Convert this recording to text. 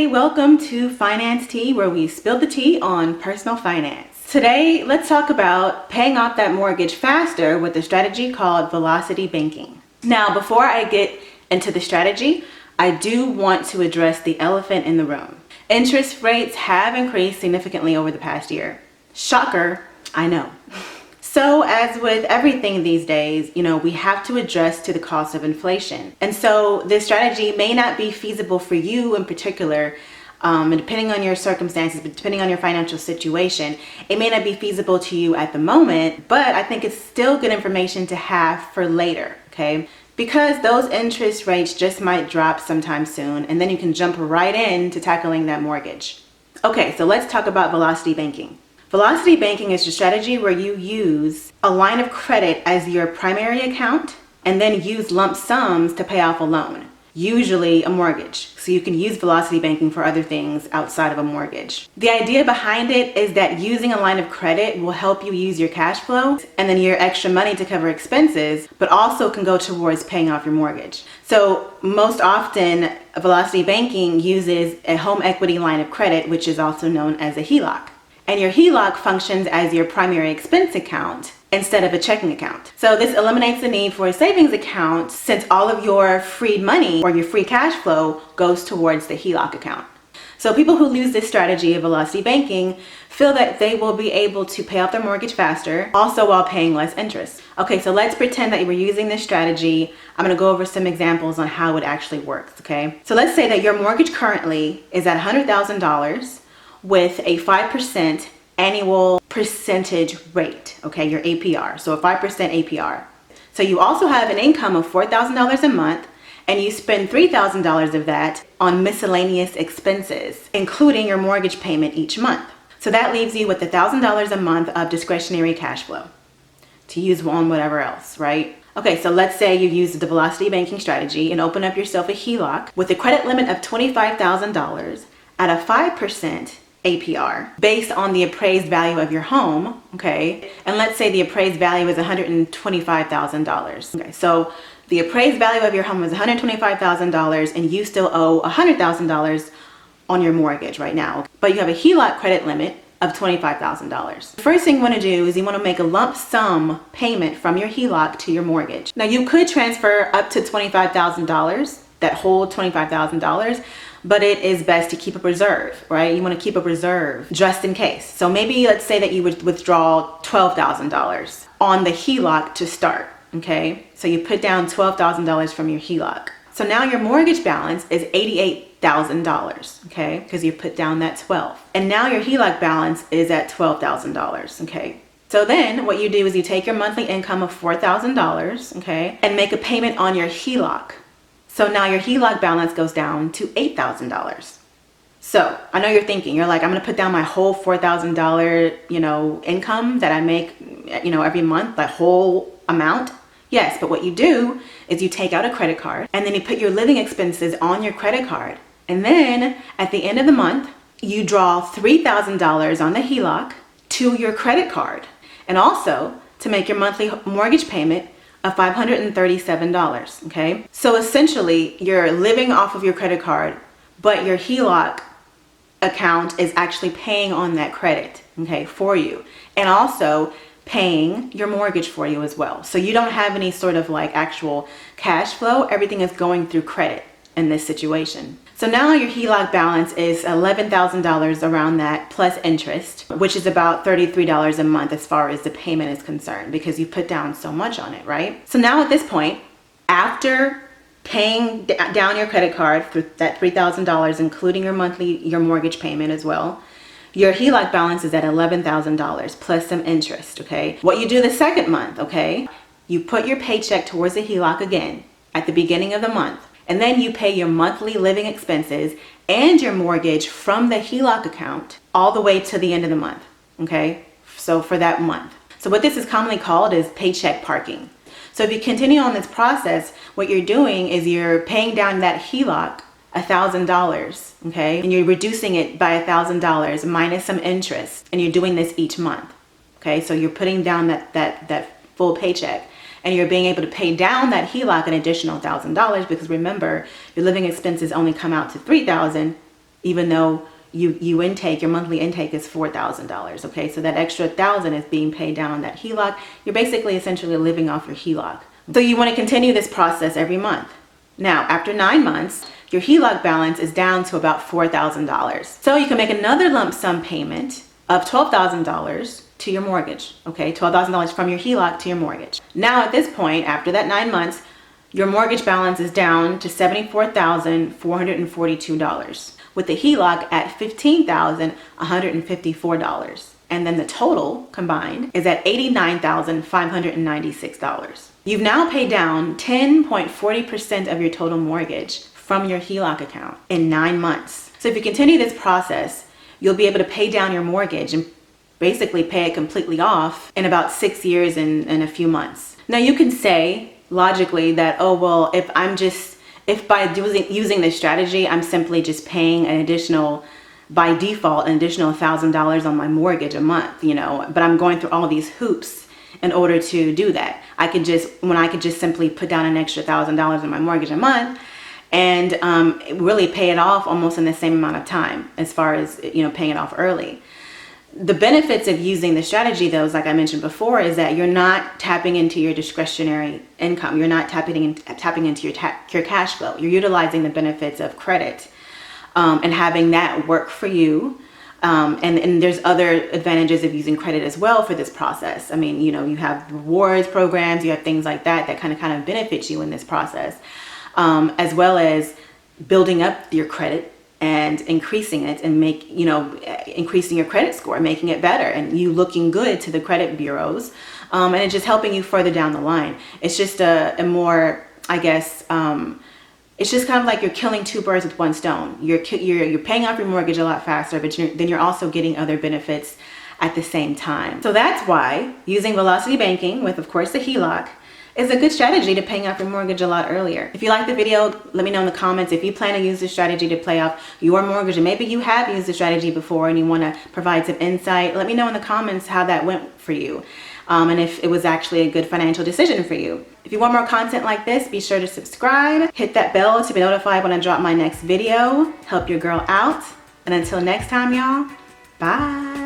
everybody, welcome to Finance Tea, where we spill the tea on personal finance. Today, let's talk about paying off that mortgage faster with a strategy called velocity banking. Now, before I get into the strategy, I do want to address the elephant in the room. Interest rates have increased significantly over the past year. Shocker, I know. So as with everything these days, we have to adjust to the cost of inflation. And so this strategy may not be feasible for you in particular, and depending on your circumstances, depending on your financial situation, it may not be feasible to you at the moment, but I think it's still good information to have for later, okay? Because those interest rates just might drop sometime soon, and then you can jump right into tackling that mortgage. Okay, so let's talk about velocity banking. Velocity banking is a strategy where you use a line of credit as your primary account and then use lump sums to pay off a loan, usually a mortgage. So you can use velocity banking for other things outside of a mortgage. The idea behind it is that using a line of credit will help you use your cash flow and then your extra money to cover expenses, but also can go towards paying off your mortgage. So most often, velocity banking uses a home equity line of credit, which is also known as a HELOC. And your HELOC functions as your primary expense account instead of a checking account. So this eliminates the need for a savings account since all of your free money or your free cash flow goes towards the HELOC account. So people who use this strategy of velocity banking feel that they will be able to pay off their mortgage faster, also while paying less interest. Okay, so let's pretend that you were using this strategy. I'm gonna go over some examples on how it actually works, okay? So let's say that your mortgage currently is at $100,000 with a 5% annual percentage rate, okay, your APR, so a 5% APR. So you also have an income of $4,000 a month, and you spend $3,000 of that on miscellaneous expenses, including your mortgage payment each month. So that leaves you with $1,000 a month of discretionary cash flow to use on whatever else, right? Okay, so let's say you use the velocity banking strategy and open up yourself a HELOC with a credit limit of $25,000 at a 5% APR based on the appraised value of your home, okay? And let's say the appraised value is $125,000. Okay, so the appraised value of your home is $125,000 and you still owe $100,000 on your mortgage right now, but you have a HELOC credit limit of $25,000. The first thing you want to do is you want to make a lump sum payment from your HELOC to your mortgage. Now you could transfer up to $25,000, that whole $25,000, but it is best to keep a reserve, right? You want to keep a reserve just in case. So maybe let's say that you would withdraw $12,000 on the HELOC to start, okay? So you put down $12,000 from your HELOC. So now your mortgage balance is $88,000, okay? Because you put down that 12. And now your HELOC balance is at $12,000, okay? So then what you do is you take your monthly income of $4,000, okay? And make a payment on your HELOC. So now your HELOC balance goes down to $8,000. So I know you're thinking, you're like, I'm gonna put down my whole $4,000, income that I make, every month, that whole amount. Yes, but what you do is you take out a credit card and then you put your living expenses on your credit card. And then at the end of the month, you draw $3,000 on the HELOC to your credit card. And also to make your monthly mortgage payment of $537, okay? So essentially, you're living off of your credit card, but your HELOC account is actually paying on that credit, okay, for you. And also paying your mortgage for you as well. So you don't have any sort of like actual cash flow. Everything is going through credit in this situation. So now your HELOC balance is $11,000 around that plus interest, which is about $33 a month as far as the payment is concerned because you put down so much on it, right? So now at this point, after paying down your credit card for that $3,000, including your mortgage payment as well, your HELOC balance is at $11,000 plus some interest, okay? What you do the second month, okay? You put your paycheck towards the HELOC again at the beginning of the month. And then you pay your monthly living expenses and your mortgage from the HELOC account all the way to the end of the month, okay? So for that month. So what this is commonly called is paycheck parking. So if you continue on this process, what you're doing is you're paying down that HELOC $1,000, okay? And you're reducing it by $1,000 minus some interest, and you're doing this each month, okay? So you're putting down that full paycheck. And you're being able to pay down that HELOC an additional $1,000 because remember, your living expenses only come out to $3,000. even though your monthly intake is $4,000. Okay, so that extra $1,000 is being paid down on that HELOC. You're basically essentially living off your HELOC. So you want to continue this process every month. Now, after 9 months, your HELOC balance is down to about $4,000. So you can make another lump sum payment of $12,000 to your mortgage. Okay, $12,000 from your HELOC to your mortgage. Now at this point, after that 9 months, your mortgage balance is down to $74,442, with the HELOC at $15,154. And then the total combined is at $89,596. You've now paid down 10.40% of your total mortgage from your HELOC account in 9 months. So if you continue this process, you'll be able to pay down your mortgage and basically pay it completely off in about 6 years and a few months. Now you can say logically that, oh, well, if by using this strategy, I'm simply just paying by default, an additional $1,000 on my mortgage a month, but I'm going through all these hoops in order to do that. I could just simply put down an extra $1,000 on my mortgage a month and really pay it off almost in the same amount of time as far as, paying it off early. The benefits of using the strategy, though, like I mentioned before, is that you're not tapping into your discretionary income. You're not tapping into your cash flow. You're utilizing the benefits of credit and having that work for you. And there's other advantages of using credit as well for this process. I mean, you have rewards programs, you have things like that kind of benefit you in this process, as well as building up your credit and increasing it and increasing your credit score, making it better, and you looking good to the credit bureaus, and it's just helping you further down the line. It's just a more, I guess, it's just kind of like you're killing 2 birds with 1 stone. You're paying off your mortgage a lot faster, but then you're also getting other benefits at the same time. So that's why using velocity banking with, of course, the HELOC is a good strategy to paying off your mortgage a lot earlier. If you like the video, let me know in the comments if you plan to use this strategy to pay off your mortgage, and maybe you have used the strategy before and you want to provide some insight. Let me know in the comments how that went for you, and if it was actually a good financial decision for you. If you want more content like this, be sure to subscribe, hit that bell to be notified when I drop my next video. Help your girl out. And until next time, y'all, bye.